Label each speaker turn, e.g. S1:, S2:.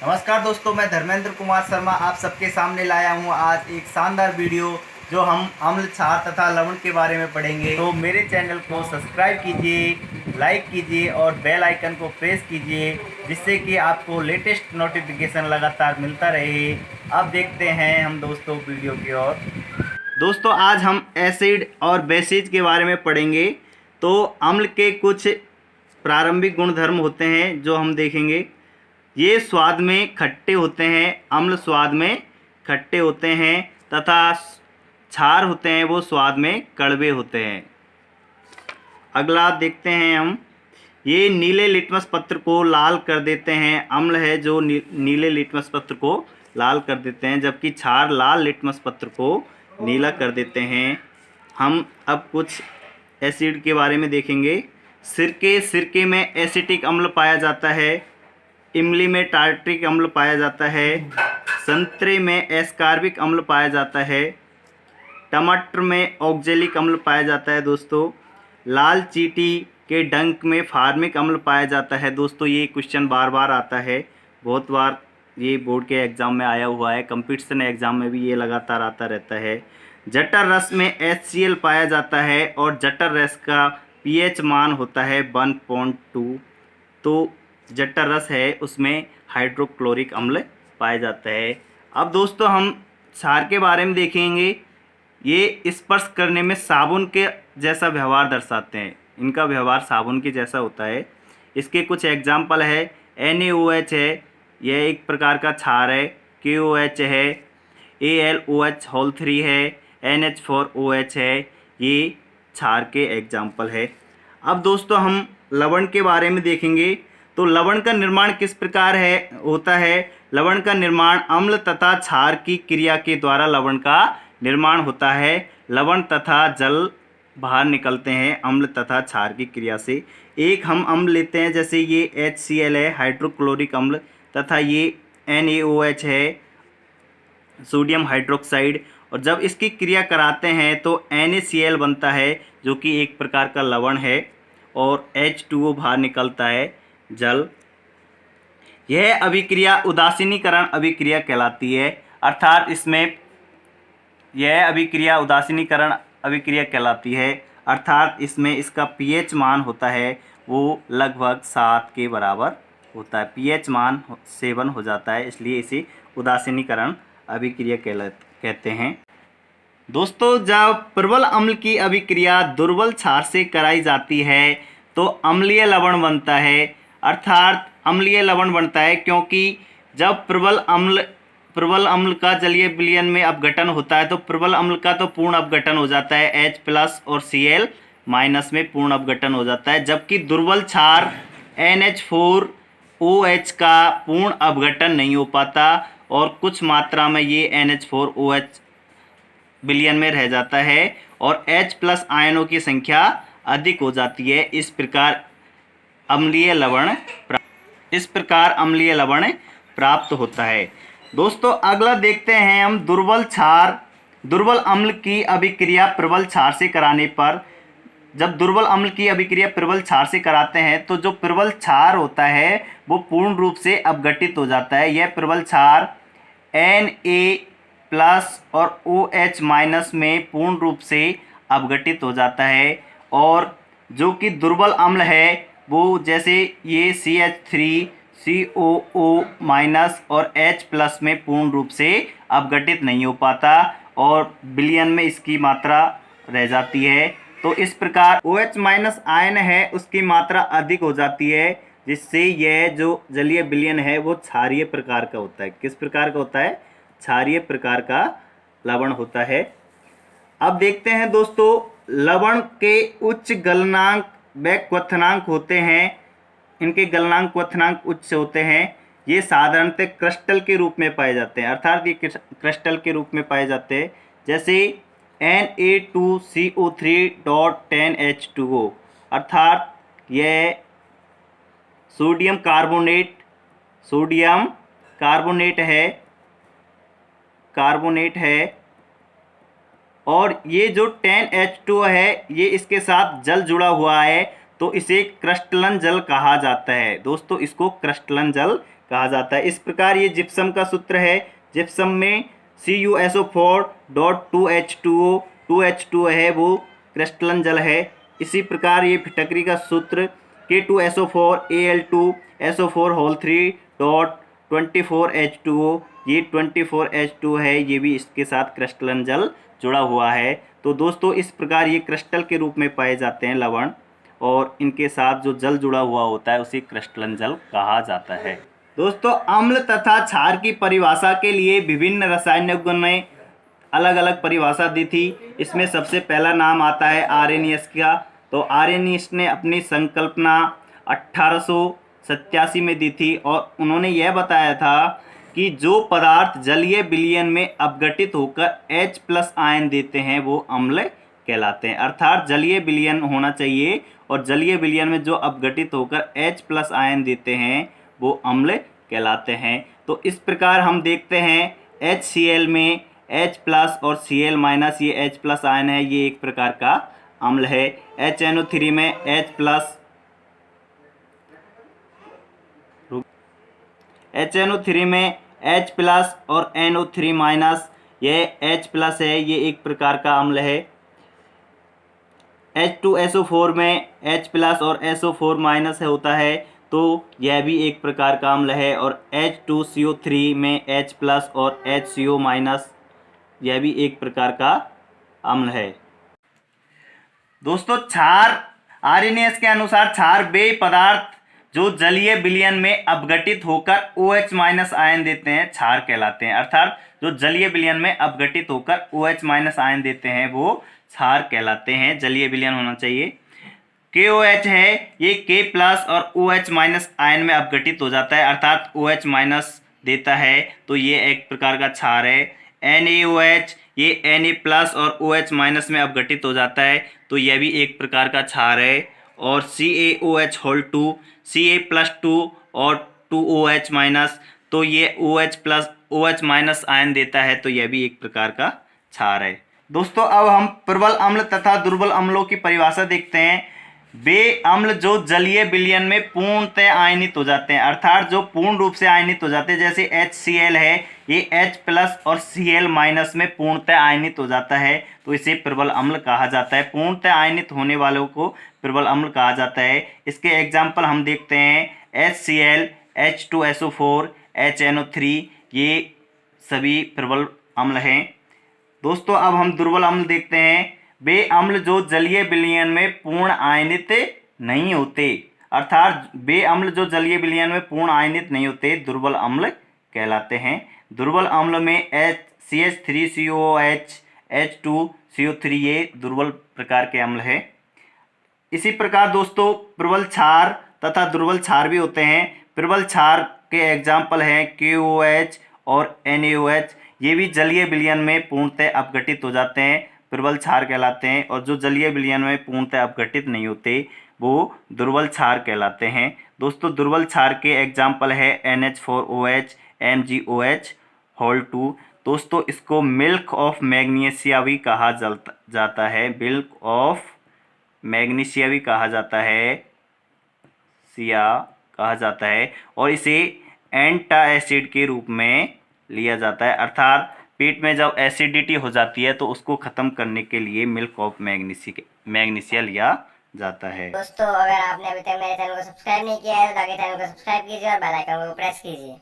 S1: नमस्कार दोस्तों, मैं धर्मेंद्र कुमार शर्मा आप सबके सामने लाया हूँ आज एक शानदार वीडियो जो हम अम्ल, क्षार तथा लवण के बारे में पढ़ेंगे। तो मेरे चैनल को सब्सक्राइब कीजिए, लाइक कीजिए और बेल आइकन को प्रेस कीजिए जिससे कि आपको लेटेस्ट नोटिफिकेशन लगातार मिलता रहे। अब देखते हैं हम दोस्तों वीडियो की ओर। दोस्तों आज हम एसिड और बेसिज के बारे में पढ़ेंगे। तो अम्ल के कुछ प्रारंभिक गुणधर्म होते हैं जो हम देखेंगे। ये स्वाद में खट्टे होते हैं, अम्ल स्वाद में खट्टे होते हैं तथा क्षार होते हैं वो स्वाद में कड़वे होते हैं। अगला देखते हैं हम, ये नीले लिटमस पत्र को लाल कर देते हैं। अम्ल है जो नीले लिटमस पत्र को लाल कर देते हैं, जबकि क्षार लाल लिटमस पत्र को नीला कर देते हैं। हम अब कुछ एसिड के बारे में देखेंगे। सिरके में एसिटिक अम्ल पाया जाता है। इमली में टार्ट्रिक अम्ल पाया जाता है। संतरे में एस्कार्बिक अम्ल पाया जाता है। टमाटर में ऑक्जेलिक अम्ल पाया जाता है दोस्तों। लाल चींटी के डंक में फार्मिक अम्ल पाया जाता है। दोस्तों ये क्वेश्चन बार बार आता है, बहुत बार ये बोर्ड के एग्ज़ाम में आया हुआ है, कंपटीशन एग्ज़ाम में भी ये लगातार आता रहता है। जटर रस में HCl पाया जाता है और जटर रस का pH मान होता है 1.2। तो जटर रस है उसमें हाइड्रोक्लोरिक अम्ल पाया जाता है। अब दोस्तों हम क्षार के बारे में देखेंगे। ये स्पर्श करने में साबुन के जैसा व्यवहार दर्शाते हैं, इनका व्यवहार साबुन के जैसा होता है। इसके कुछ एग्जाम्पल है, NaOH है, यह एक प्रकार का क्षार है। KOH है, AlOH3 है, NH4OH है, ये क्षार के एग्जाम्पल है। अब दोस्तों हम लवण के बारे में देखेंगे। तो लवण का निर्माण किस प्रकार होता है। लवण का निर्माण अम्ल तथा क्षार की क्रिया के द्वारा लवण का निर्माण होता है। लवण तथा जल बाहर निकलते हैं अम्ल तथा क्षार की क्रिया से। एक हम अम्ल लेते हैं, जैसे ये HCl है, हाइड्रोक्लोरिक अम्ल, तथा ये NaOH है, सोडियम हाइड्रोक्साइड, और जब इसकी क्रिया कराते हैं तो NaCl बनता है जो कि एक प्रकार का लवण है, और H2O बाहर निकलता है, जल। यह अभिक्रिया उदासीनीकरण अभिक्रिया कहलाती है, अर्थात इसमें यह अभिक्रिया उदासीनीकरण अभिक्रिया कहलाती है, अर्थात इसमें इसका pH मान होता है वो लगभग 7 के बराबर होता है। pH मान 7 हो जाता है, इसलिए इसे उदासीनीकरण अभिक्रिया कहते हैं। दोस्तों जब प्रबल अम्ल की अभिक्रिया दुर्बल क्षार से कराई जाती है तो अम्लीय लवण बनता है, अर्थात अम्लीय लवण बनता है, क्योंकि जब प्रबल अम्ल का जलीय विलयन में अपघटन होता है तो प्रबल अम्ल का तो पूर्ण अपघटन हो जाता है, H+ और Cl- में पूर्ण अपघटन हो जाता है, जबकि दुर्बल क्षार NH4OH का पूर्ण अपघटन नहीं हो पाता और कुछ मात्रा में ये NH4OH विलयन में रह जाता है और H+ आयनों की संख्या अधिक हो जाती है। इस प्रकार अम्लीय लवण प्राप्त होता है। दोस्तों अगला देखते हैं हम, दुर्बल अम्ल की अभिक्रिया प्रबल क्षार से कराने पर। जब दुर्बल अम्ल की अभिक्रिया प्रबल क्षार से कराते हैं तो जो प्रबल क्षार होता है वो पूर्ण रूप से अपघटित हो जाता है। यह प्रबल क्षार Na+ और OH- में पूर्ण रूप से अपघटित हो जाता है, और जो कि दुर्बल अम्ल है वो जैसे ये CH3 COO- और H+ में पूर्ण रूप से अपघटित नहीं हो पाता और विलयन में इसकी मात्रा रह जाती है। तो इस प्रकार OH- आयन है उसकी मात्रा अधिक हो जाती है, जिससे यह जो जलीय विलयन है वो क्षारीय प्रकार का होता है। किस प्रकार का होता है, क्षारीय प्रकार का लवण होता है। अब देखते हैं दोस्तों, लवण के उच्च गलनांक व क्वथनांक होते हैं। इनके गलनांक क्वथनांक उच्च होते हैं। ये साधारणतः क्रिस्टल के रूप में पाए जाते हैं, अर्थात ये क्रिस्टल के रूप में पाए जाते हैं, जैसे Na2CO3.10H2O, अर्थात यह सोडियम कार्बोनेट है, और ये जो 10H2O है ये इसके साथ जल जुड़ा हुआ है तो इसे क्रिस्टलन जल कहा जाता है। दोस्तों इसको क्रिस्टलन जल कहा जाता है। इस प्रकार ये जिप्सम का सूत्र है। जिप्सम में CuSO4.2H2O 2H2 है वो क्रिस्टलन जल है। इसी प्रकार ये फिटकरी का सूत्र K2SO4Al2SO4 3.24H2O ये 24H2 है, ये भी इसके साथ क्रिस्टलन जल जुड़ा हुआ है। तो दोस्तों इस प्रकार ये क्रिस्टल के रूप में पाए जाते हैं लवण, और इनके साथ जो जल जुड़ा हुआ होता है उसे क्रिस्टलन जल कहा जाता है। दोस्तों अम्ल तथा क्षार की परिभाषा के लिए विभिन्न रसायनज्ञों ने अलग अलग परिभाषा दी थी। इसमें सबसे पहला नाम आता है आर्रेनियस का। तो आर्रेनियस ने अपनी संकल्पना 1887 में दी थी, और उन्होंने यह बताया था कि जो पदार्थ जलीय विलयन में अपघटित होकर H+ आयन देते हैं वो अम्ल कहलाते हैं। अर्थात जलीय विलयन होना चाहिए, और जलीय विलयन में जो अपघटित होकर H+ आयन देते हैं वो अम्ल कहलाते हैं। तो इस प्रकार हम देखते हैं HCl में H+ और Cl- ये H+ आयन है, ये एक प्रकार का अम्ल है। HNO3 में HNO3 में H+ और NO3- ये H+ है, ये एक प्रकार का अम्ल है। H2SO4 में H+ और SO4- होता है, तो यह भी एक प्रकार का अम्ल है। और H2CO3 में H+ और HCO- यह भी एक प्रकार का अम्ल है। दोस्तों क्षार, आर्रेनियस के अनुसार क्षार वे पदार्थ जो जलीय विलयन में अपघटित होकर OH- आयन देते हैं क्षार कहलाते हैं। अर्थात जो जलीय विलयन में अपघटित होकर OH- आयन देते हैं वो क्षार कहलाते हैं। जलीय विलयन होना चाहिए। KOH है, ये K+ और OH- आयन में अपघटित हो जाता है, अर्थात OH- देता है, तो ये एक प्रकार का क्षार है। NaOH, ये Na+ और OH- में अपघटित हो जाता है, तो यह भी एक प्रकार का क्षार है। और CaOH2, Ca+2 और 2OH-, तो ये OH+ आयन देता है, तो यह भी एक प्रकार का क्षार है। दोस्तों अब हम प्रबल अम्ल तथा दुर्बल अम्लों की परिभाषा देखते हैं। वे अम्ल जो जलीय विलयन में पूर्णतः आयनित हो जाते हैं, अर्थात जो पूर्ण रूप से आयनित हो जाते हैं, जैसे HCl है, ये H+ और Cl- में पूर्णतः आयनित हो जाता है, तो इसे प्रबल अम्ल कहा जाता है। पूर्णतः आयनित होने वालों को प्रबल अम्ल कहा जाता है। इसके एग्जाम्पल हम देखते हैं HCl, H2SO4, HNO3, ये सभी प्रबल अम्ल हैं। दोस्तों अब हम दुर्बल अम्ल देखते हैं। वे अम्ल जो जलीय विलयन में पूर्ण आयनित नहीं होते, अर्थात वे अम्ल जो जलीय विलयन में पूर्ण आयनित नहीं होते दुर्बल अम्ल कहलाते हैं। दुर्बल अम्ल में CH3COOH, H2CO3 ये दुर्बल प्रकार के अम्ल है। इसी प्रकार दोस्तों प्रबल क्षार तथा दुर्बल क्षार भी होते हैं। प्रबल क्षार के एग्जाम्पल हैं KOH और NaOH, ये भी जलीय विलयन में पूर्णतः अपघटित हो जाते हैं, प्रबल क्षार कहलाते हैं। और जो जलीय विलयन में पूर्णतः अपघटित नहीं होते वो दुर्बल क्षार कहलाते हैं। दोस्तों दुर्बल क्षार के एग्जाम्पल है NH4OH, MgOH2। दोस्तों इसको मिल्क ऑफ मैग्नीशिया भी कहा जाता है, मिल्क ऑफ मैग्नीशिया भी कहा जाता है, सिया कहा जाता है। और इसे एंटासिड के रूप में लिया जाता है, अर्थात पेट में जब एसिडिटी हो जाती है तो उसको ख़त्म करने के लिए मिल्क ऑफ मैग्नीशिया लिया जाता है।
S2: दोस्तों अगर आपने अभी तक मेरे चैनल को सब्सक्राइब नहीं किया है तो जाके चैनल को सब्सक्राइब कीजिए और बेल आइकन को प्रेस कीजिए।